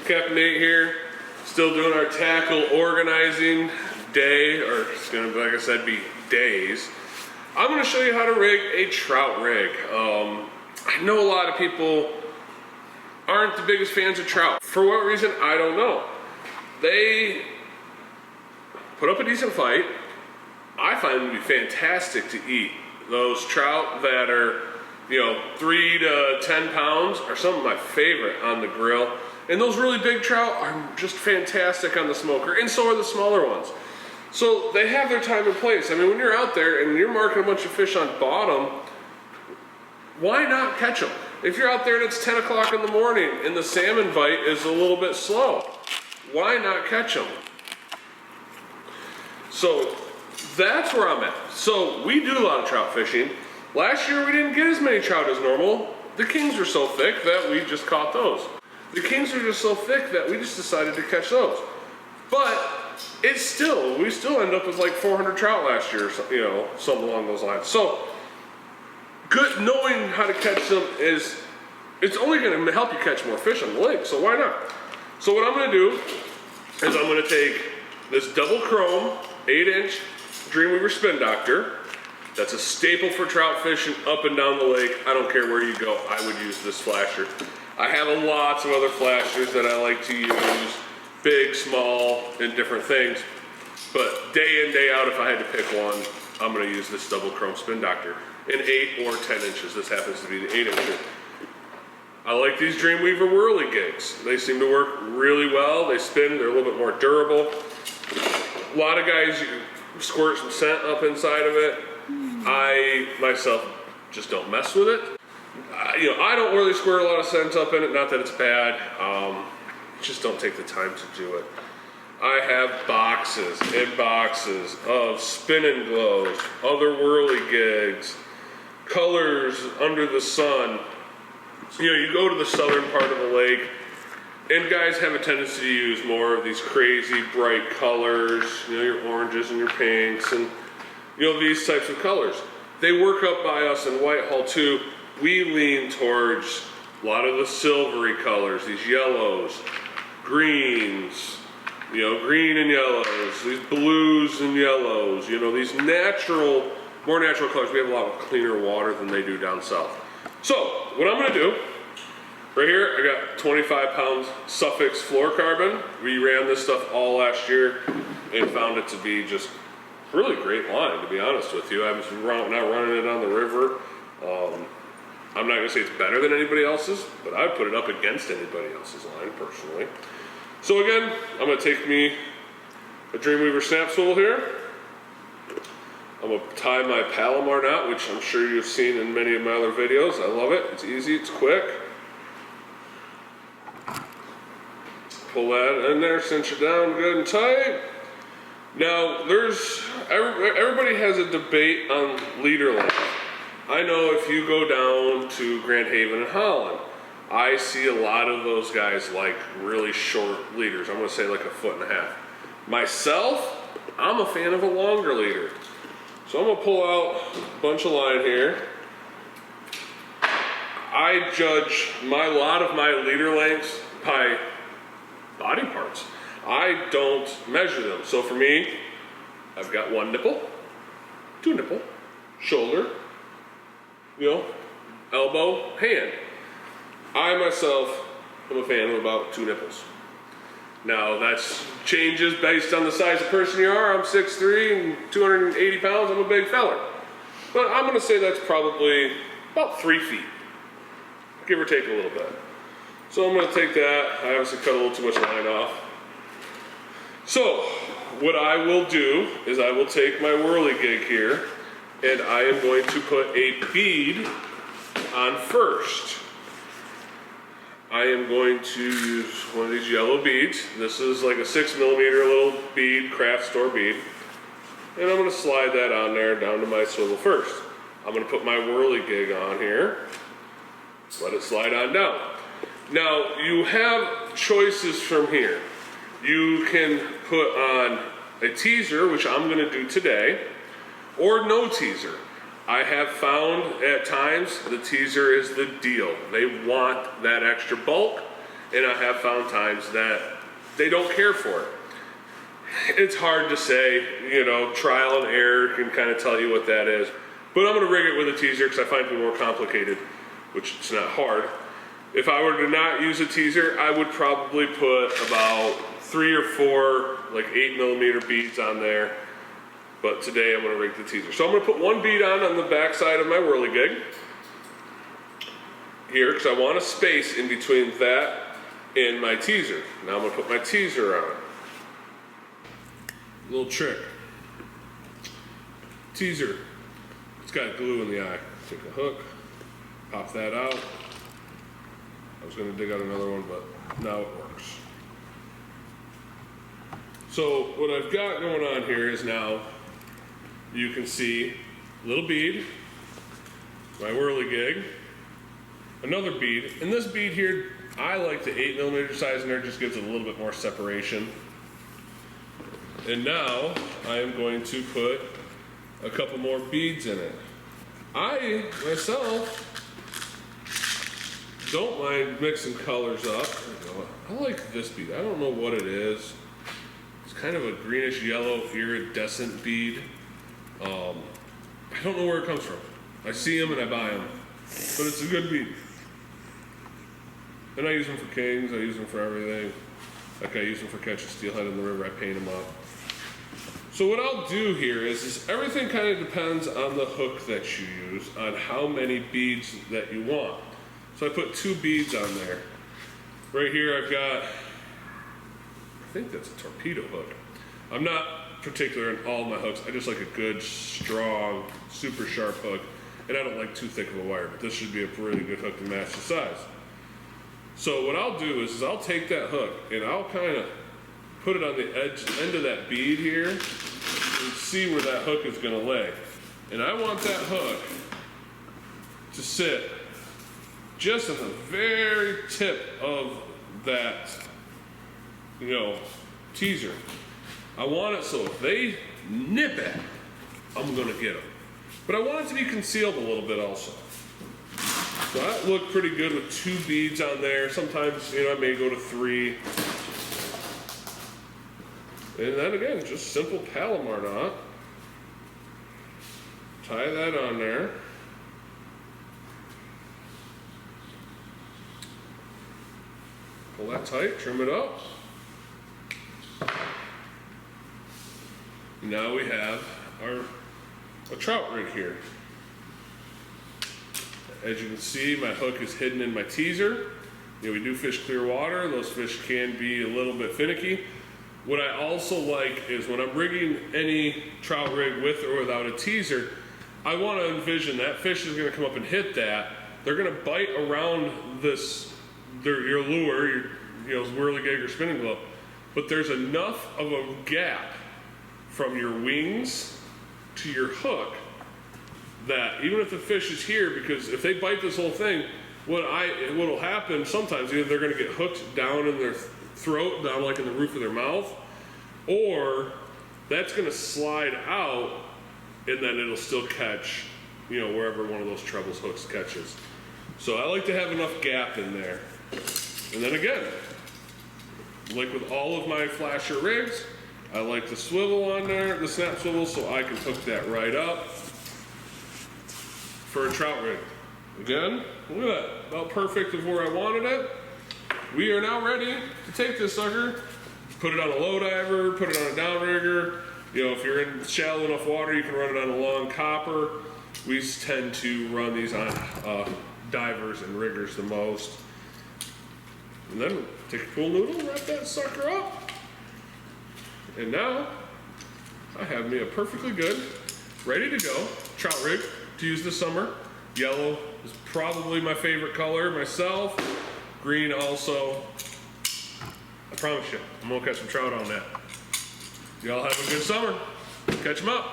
Captain Nate here, still doing our tackle organizing day, or it's gonna, like I said, be days. I'm gonna show you how to rig a trout rig. I know a lot of people aren't the biggest fans of trout. For what reason, I don't know. They put up a decent fight. I find them to be fantastic to eat. Those trout that are, 3 to 10 pounds are some of my favorite on the grill. And those really big trout are just fantastic on the smoker, and so are the smaller ones. So they have their time and place. I mean, when you're out there and you're marking a bunch of fish on bottom, why not catch them? If you're out there and it's 10 o'clock in the morning and the salmon bite is a little bit slow, why not catch them? So that's where I'm at. So we do a lot of trout fishing. Last year we didn't get as many trout as normal. The kings were so thick that we just caught those. The kings were just so thick that we just decided to catch those. But we still end up with like 400 trout last year, something along those lines. So good, knowing how to catch them it's only going to help you catch more fish on the lake, so why not? So what I'm going to do is I'm going to take this double chrome 8-inch Dreamweaver Spin Doctor. That's a staple for trout fishing up and down the lake. I don't care where you go, I would use this flasher. I have lots of other flashers that I like to use, big, small, and different things. But day in, day out, if I had to pick one, I'm going to use this double chrome Spin Doctor in 8 or 10 inches. This happens to be the 8-incher. I like these Dreamweaver whirly gigs. They seem to work really well. They spin, they're a little bit more durable. A lot of guys, you squirt some scent up inside of it. I, myself, just don't mess with it. I don't really squirt a lot of scent up in it, not that it's bad. Just don't take the time to do it. I have boxes and boxes of spin and glows, other whirly gigs, colors under the sun. You go to the southern part of the lake, and guys have a tendency to use more of these crazy bright colors, your oranges and your pinks, and these types of colors. They work up by us in Whitehall too. We lean towards a lot of the silvery colors, these yellows, greens, green and yellows, these blues and yellows, these more natural colors. We have a lot of cleaner water than they do down south. So, what I'm gonna do, right here, I got 25 pounds Suffix fluorocarbon. We ran this stuff all last year and found it to be just really great line, to be honest with you. I'm not running it on the river. I'm not gonna say it's better than anybody else's, but I'd put it up against anybody else's line, personally. So again, I'm gonna take me a Dreamweaver snap spool here. I'm gonna tie my Palomar knot, which I'm sure you've seen in many of my other videos. I love it, it's easy, it's quick. Pull that in there, cinch it down good and tight. Now, everybody has a debate on leader length. I know if you go down to Grand Haven and Holland, I see a lot of those guys like really short leaders. I'm gonna say like 1.5 feet. Myself, I'm a fan of a longer leader. So I'm gonna pull out a bunch of line here. I judge a lot of my leader lengths by body parts. I don't measure them. So for me, I've got 1 nipple, 2 nipple, shoulder, elbow, hand. I myself am a fan of about 2 nipples. Now that changes based on the size of person you are. I'm 6'3" and 280 pounds, I'm a big fella. But I'm gonna say that's probably about 3 feet, give or take a little bit. So I'm gonna take that, I obviously cut a little too much line off. So, what I will do is I will take my whirly gig here and I am going to put a bead on first. I am going to use one of these yellow beads. This is like a 6mm little bead, craft store bead. And I'm gonna slide that on there down to my swivel first. I'm gonna put my whirly gig on here. Let it slide on down. Now, you have choices from here. You can put on a teaser, which I'm gonna do today, or no teaser. I have found at times the teaser is the deal. They want that extra bulk, and I have found times that they don't care for it. It's hard to say, you know, trial and error can kind of tell you what that is. But I'm gonna rig it with a teaser because I find it more complicated, which it's not hard. If I were to not use a teaser, I would probably put about 3 or 4 like 8mm beads on there. But today I'm gonna rig the teaser. So I'm gonna put 1 bead on the back side of my whirligig here because I want a space in between that and my teaser. Now I'm gonna put my teaser on. Little trick. Teaser. It's got glue in the eye. Take a hook, pop that out. I was gonna dig out another one, but now it works. So what I've got going on here is now you can see a little bead, my whirligig, another bead, and this bead here, I like the 8mm size in there, just gives it a little bit more separation. And now I am going to put a couple more beads in it. I, myself, don't mind mixing colors up. I like this bead. I don't know what it is. It's kind of a greenish yellow iridescent bead. I don't know where it comes from. I see them and I buy them, but it's a good bead. And I use them for kings. I use them for everything. Like I use them for catching steelhead in the river. I paint them up. So what I'll do here is everything kind of depends on the hook that you use, on how many beads that you want. So I put 2 beads on there. Right here I've got, I think that's a torpedo hook. I'm not particular in all my hooks. I just like a good, strong, super sharp hook. And I don't like too thick of a wire, but this should be a really good hook to match the size. So what I'll do is I'll take that hook and I'll kind of put it on the end of that bead here and see where that hook is going to lay. And I want that hook to sit just at the very tip of that, you know, teaser. I want it so if they nip it, I'm going to get them. But I want it to be concealed a little bit also. So that looked pretty good with 2 beads on there. Sometimes, you know, I may go to 3. And then again, just simple Palomar knot. Tie that on there. Pull that tight, trim it up. Now we have a trout rig here. As you can see, my hook is hidden in my teaser. You know, we do fish clear water. Those fish can be a little bit finicky. What I also like is when I'm rigging any trout rig with or without a teaser, I want to envision that fish is going to come up and hit that. They're going to bite around this, your lure, your whirligig or spinning globe, but there's enough of a gap from your wings to your hook that even if the fish is here, because if they bite this whole thing, what'll happen sometimes, either they're going to get hooked down in their throat, down like in the roof of their mouth, or that's going to slide out and then it'll still catch, you know, wherever one of those trebles hooks catches. So I like to have enough gap in there. And then again, like with all of my flasher rigs, I like the swivel on there, the snap swivel, so I can hook that right up for a trout rig. Again, look at that, about perfect of where I wanted it. We are now ready to take this sucker, put it on a low diver, put it on a downrigger. You know, if you're in shallow enough water, you can run it on a long copper. We tend to run these on divers and riggers the most. And then take a pool noodle, wrap that sucker up. And now I have me a perfectly good, ready to go trout rig to use this summer. Yellow is probably my favorite color myself. Green also. I promise you, I'm gonna catch some trout on that. Y'all have a good summer. Catch them up.